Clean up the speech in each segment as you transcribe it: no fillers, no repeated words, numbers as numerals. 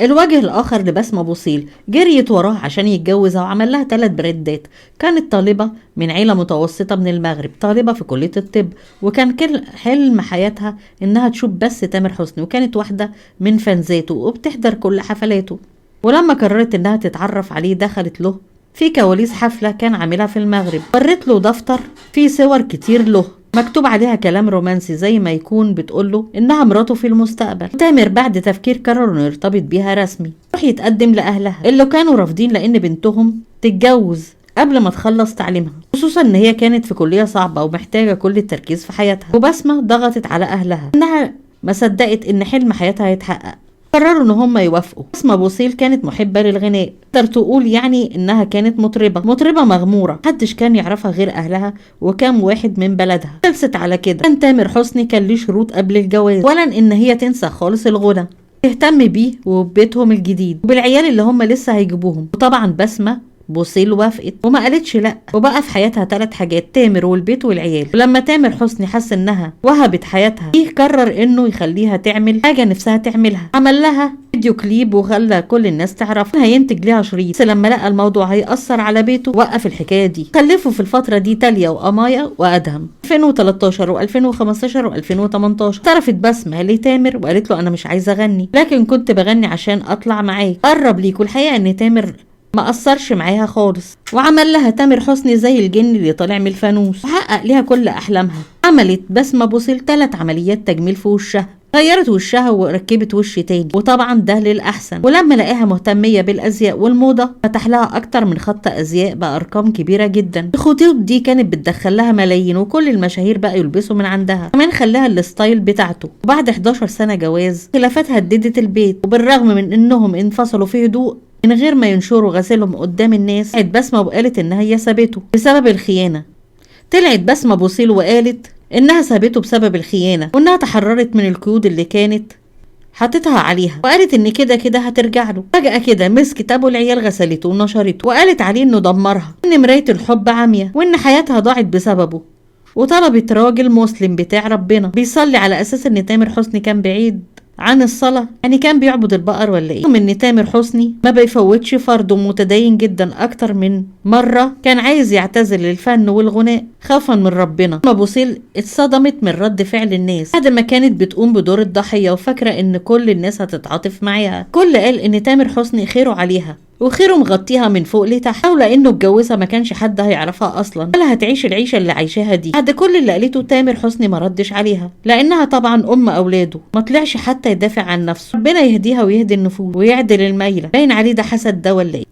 الوجه الآخر لبسمة بوصيل جريت وراه عشان يتجوزها وعمل لها 3 بريدات. كانت طالبة من عيلة متوسطة من المغرب، طالبة في كلية الطب، وكان كل حلم حياتها إنها تشوف بس تامر حسني، وكانت واحدة من فانزاته وبتحضر كل حفلاته. ولما قررت إنها تتعرف عليه دخلت له في كواليس حفلة كان عاملها في المغرب، ورت له دفتر فيه صور كتير له مكتوب عليها كلام رومانسي زي ما يكون بتقوله إنها مراته في المستقبل. تامر بعد تفكير قرر إنه يرتبط بيها رسمي، راح يتقدم لأهلها اللي كانوا رافضين لأن بنتهم تتجوز قبل ما تخلص تعليمها، خصوصا إن هي كانت في كلية صعبة ومحتاجة كل التركيز في حياتها. وبسمة ضغطت على أهلها إنها ما صدقت إن حلم حياتها هيتحقق. قرروا ان هم يوافقوا. بسمة بوصيل كانت محبة للغناء، تقدر تقول يعني انها كانت مطربة مغمورة، محدش كان يعرفها غير اهلها وكام واحد من بلدها. خلصت على كده. كان تامر حسني كان ليه شروط قبل الجواز، اولا ان هي تنسى خالص الغنى، تهتم بيه وببيتهم الجديد وبالعيال اللي هم لسه هيجيبوهم. وطبعا بسمة بوصيل وافقت وما قالتش لا، وبقى في حياتها 3 حاجات: تامر والبيت والعيال. ولما تامر حسني حس انها وهبت حياتها ليه قرر انه يخليها تعمل حاجه نفسها تعملها. عمل لها فيديو كليب وخلى كل الناس تعرف، هينتج ليها شريط، بس لما لقى الموضوع هيأثر على بيته وقف الحكايه دي. خلفوا في الفتره دي تاليا وأمايا وأدهم 2013 و2015 و2018. اعترفت بسمة لتامر وقالت له انا مش عايزه اغني، لكن كنت بغني عشان اطلع معاك قرب ليك. والحقيقه ان تامر ما أثرش معاها خالص، وعمل لها تامر حسني زي الجن اللي طالع من الفانوس وحقق ليها كل أحلامها. عملت بسمة بوصيل 3 عمليات تجميل في وشها، غيرت وشها وركبت وش تاني، وطبعا ده للأحسن. ولما لقاها مهتمية بالأزياء والموضة فتح لها أكتر من خط أزياء بأرقام كبيرة جدا. الخطوط دي كانت بتدخل لها ملايين، وكل المشاهير بقى يلبسوا من عندها، كمان خلاها الستايل بتاعته. وبعد 11 سنة جواز خلافات هددت البيت، وبالرغم من إنهم انفصلوا في هدوء من غير ما ينشروا غسيلهم قدام الناس، طلعت بسمة وقالت إنها هي سابته بسبب الخيانة. طلعت بسمة بوصيل وقالت إنها سابته بسبب الخيانة، وإنها تحررت من القيود اللي كانت حطتها عليها، وقالت إن كده كده هترجع له. فجأة كده مسكت أبو العيال غسلته ونشرته، وقالت عليه إنه دمرها، إن مراية الحب عامية، وإن حياتها ضاعت بسببه. وطلبت راجل مسلم بتاع ربنا بيصلي، على أساس إن تامر حسني كان بعيد عن الصلاة، يعني كان بيعبد البقر ولا ايه. من ان تامر حسني ما بيفوتش فرض ومتدين جدا اكتر من مرة، كان عايز يعتزل الفن والغناء خوفا من ربنا. بسمة بوصيل اتصدمت من رد فعل الناس بعد ما كانت بتقوم بدور الضحية وفاكرة ان كل الناس هتتعاطف معاها. كل قال ان تامر حسني خيره عليها وخيره مغطيها من فوق لتحت، لولا انه اتجوزها ما كانش حد هيعرفها اصلا ولا هتعيش العيشه اللي عايشاها دي. بعد كل اللي قالته تامر حسني ما ردش عليها، لانها طبعا ام اولاده، ما طلعش حتى يدافع عن نفسه. ربنا يهديها ويهدي النفوس ويعدل الميله، باين عليه ده حسد ده ولا ايه.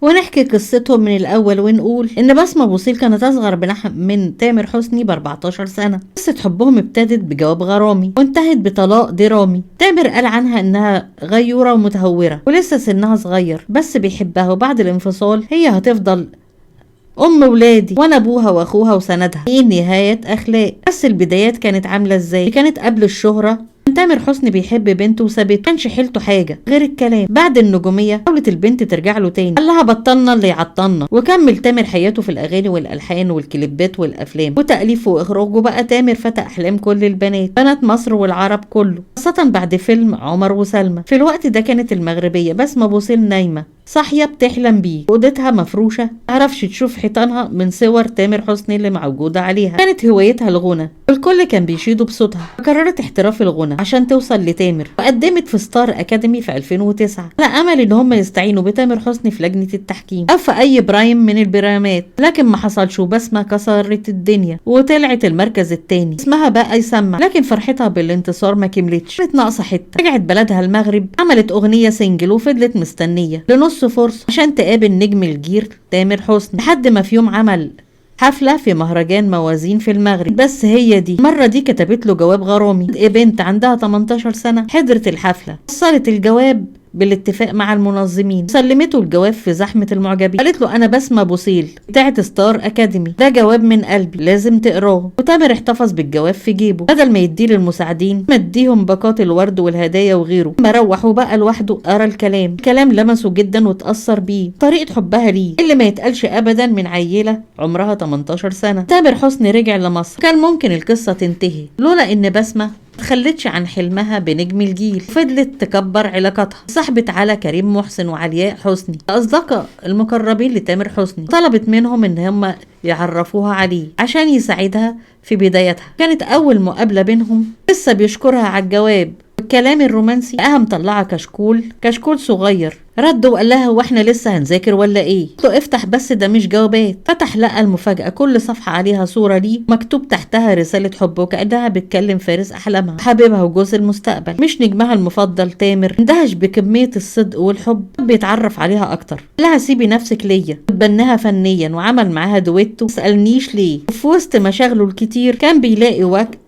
ونحكي قصتهم من الأول ونقول إن بسمة بوصيل كانت أصغر من تامر حسني ب14 سنة. قصة حبهم ابتدت بجواب غرامي وانتهت بطلاق درامي. تامر قال عنها إنها غيورة ومتهورة ولسه سنها صغير بس بيحبها، وبعد الانفصال هي هتفضل أم ولادي وأنا أبوها وأخوها وسندها. إيه نهاية أخلاق. بس البدايات كانت عاملة إزاي؟ كانت قبل الشهرة تامر حسني بيحب بنته وسابته، كانش حيلته حاجه غير الكلام. بعد النجوميه حاولت البنت ترجع له تاني، قال لها بطلنا اللي يعطلنا، وكمل تامر حياته في الاغاني والالحان والكليبات والافلام وتاليف واخراج. وبقى تامر فتى احلام كل البنات، بنات مصر والعرب كله، خاصه بعد فيلم عمر وسلمى. في الوقت ده كانت المغربيه بسمة بوصيل نايمه صاحيه بتحلم بيه، اوضتها مفروشه معرفش تشوف حيطانها من صور تامر حسني اللي موجوده عليها. كانت هوايتها الغنى، الكل كان بيشيدوا بصوتها، فقررت احتراف الغنى عشان توصل لتامر، وقدمت في ستار اكاديمي في 2009 على امل ان هم يستعينوا بتامر حسني في لجنه التحكيم او في اي برايم من البرامات، لكن ما حصلش. وبسمة كسرت الدنيا وطلعت المركز الثاني، اسمها بقى يسمع، لكن فرحتها بالانتصار ما كملتش، كانت ناقصه حته. رجعت بلدها المغرب، عملت اغنيه سنجل وفضلت مستنيه لنص فرصه عشان تقابل نجم الجيل تامر حسني، لحد ما في يوم عمل حفلة في مهرجان موازين في المغرب. بس هي دي المرة دي كتبت له جواب غرامي. بنت عندها 18 سنة حضرت الحفلة، وصلت الجواب بالاتفاق مع المنظمين، سلمته الجواب في زحمة المعجبين. قالت له انا بسمة بوصيل بتاعت ستار اكاديمي، ده جواب من قلبي لازم تقراه. وتامر احتفظ بالجواب في جيبه، بدل ما يديه للمساعدين مديهم باقات الورد والهدايا وغيره. لما روح وبقى لوحده قرا الكلام لمسه جدا وتأثر بيه، طريقة حبها ليه اللي ما يتقالش ابدا من عيلة عمرها 18 سنة. تامر حسني رجع لمصر، كان ممكن القصة تنتهي لولا ان بسمة تخلتش عن حلمها بنجم الجيل، فضلت تكبر علاقاتها. صاحبت على كريم محسن وعلياء حسني، الأصدقاء المقربين لتامر حسني، طلبت منهم إن هم يعرفوها عليه عشان يساعدها في بدايتها. كانت أول مقابلة بينهم لسه بيشكرها على الجواب الكلام الرومانسي، مطلعه كشكول صغير. رد وقال لها هو احنا لسه هنذاكر ولا ايه؟ قلت له افتح بس ده مش جوابات. فتح لقى المفاجأة، كل صفحة عليها صورة ليه مكتوب تحتها رسالة حب، وكأنها بتكلم فارس احلامها، حبيبها وجوز المستقبل مش نجمها المفضل تامر. اندهش بكمية الصدق والحب، بيتعرف عليها اكتر. قال لها سيبي نفسك ليا، وتبناها فنيا وعمل معاها دويتو مسألنيش ليه. وفي وسط مشاغله الكتير كان بيلاقي وقت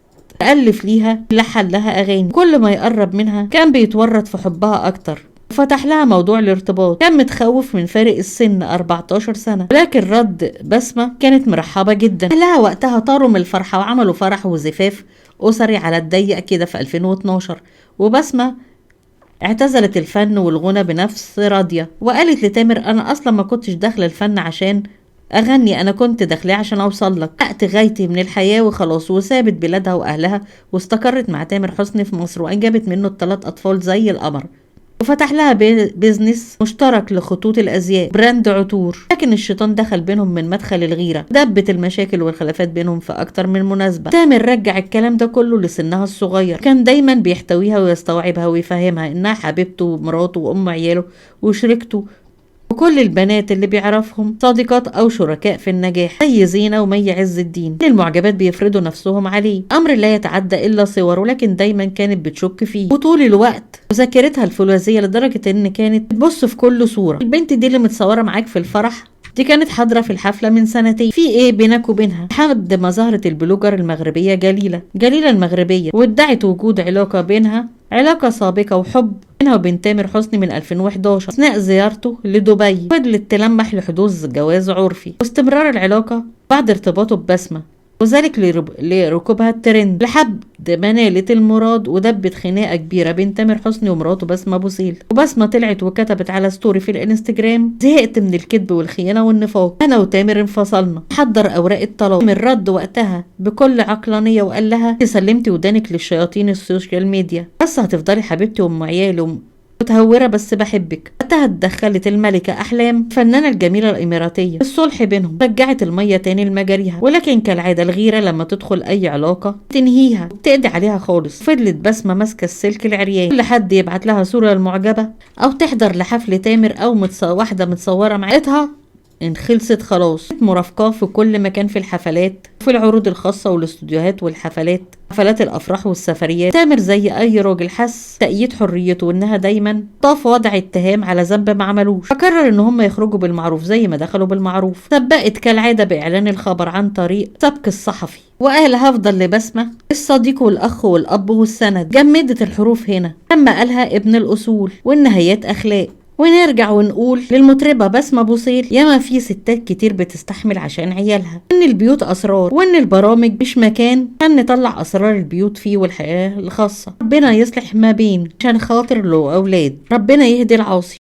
ألف ليها، لحن لها أغاني. كل ما يقرب منها كان بيتورط في حبها أكتر، وفتح لها موضوع الارتباط. كان متخوف من فارق السن 14 سنة، ولكن رد بسمة كانت مرحبة جدا. لها وقتها طاروا من الفرحة وعملوا فرح وزفاف أسري على الضيق كده في 2012. وبسمة اعتزلت الفن والغنى بنفس راضية، وقالت لتامر أنا أصلا ما كنتش داخلة الفن عشان أغني، أنا كنت داخلة عشان أوصل لك، حققت غايتي من الحياة وخلاص. وسابت بلادها وأهلها واستقرت مع تامر حسني في مصر، وأنجبت منه ال3 أطفال زي القمر. وفتح لها بيزنس مشترك لخطوط الأزياء، براند عطور. لكن الشيطان دخل بينهم من مدخل الغيرة، دبت المشاكل والخلافات بينهم في أكتر من مناسبة. تامر رجع الكلام ده كله لسنها الصغير، كان دايما بيحتويها ويستوعبها ويفهمها إنها حبيبته ومراته وأم عياله وشريكته، وكل البنات اللي بيعرفهم صديقات أو شركاء في النجاح، زي زينة ومي عز الدين. المعجبات بيفرضوا نفسهم عليه، أمر لا يتعدى إلا صور، ولكن دايما كانت بتشك فيه. وطول الوقت وذاكرتها الفولاذية لدرجة إن كانت بتبص في كل صورة. البنت دي اللي متصورة معاك في الفرح دي كانت حاضرة في الحفلة من سنتين، في ايه بينك وبينها؟ لحد ما ظهرت البلوجر المغربية جليلة المغربية، وادعت وجود علاقة سابقة وحب بينها وبين تامر حسني من 2011 أثناء زيارته لدبي. فضلت تلمح لحدوث جواز عرفي واستمرار العلاقة بعد ارتباطه ببسمة، وذلك لركوبها الترند لحد ما نالت المراد، ودبت خناقة كبيرة بين تامر حسني ومراته بسمة بوسيل. وبسمة طلعت وكتبت على ستوري في الانستجرام زهقت من الكذب والخيانة والنفاق، أنا وتامر انفصلنا، حضر أوراق الطلاق. من رد وقتها بكل عقلانية وقال لها سلمتي ودانك للشياطين السوشيال ميديا، بس هتفضلي حبيبتي وأم عيالي متهورة بس بحبك. وقتها اتدخلت الملكة أحلام الفنانة الجميلة الإماراتية، الصلح بينهم رجعت المية تاني لمجاريها. ولكن كالعادة الغيرة لما تدخل أي علاقة تنهيها وتقضي عليها خالص. فضلت بسمة ماسكة السلك العريان، كل حد يبعت لها صورة المعجبة أو تحضر لحفل تامر أو واحدة متصورة معاها إن خلصت خلاص. مرافقاه في كل مكان، في الحفلات وفي العروض الخاصة والاستوديوهات والحفلات، حفلات الأفراح والسفريات. تامر زي أي راجل حس تأييد حريته وإنها دايما طاف وضع اتهام على ذنب ما عملوش، فقرر إن هم يخرجوا بالمعروف زي ما دخلوا بالمعروف. سبقت كالعادة بإعلان الخبر عن طريق سبق الصحفي، وقال هفضل لبسمة الصديق والأخ والأب والسند. جمدت الحروف هنا لما قالها ابن الأصول والنهايات أخلاق. ونرجع ونقول للمطربة بسمة بوسيل ياما في ستات كتير بتستحمل عشان عيالها، ان البيوت اسرار، وان البرامج مش مكان عشان نطلع اسرار البيوت فيه والحياة الخاصة. ربنا يصلح ما بين عشان خاطر له اولاد، ربنا يهدي العاصي.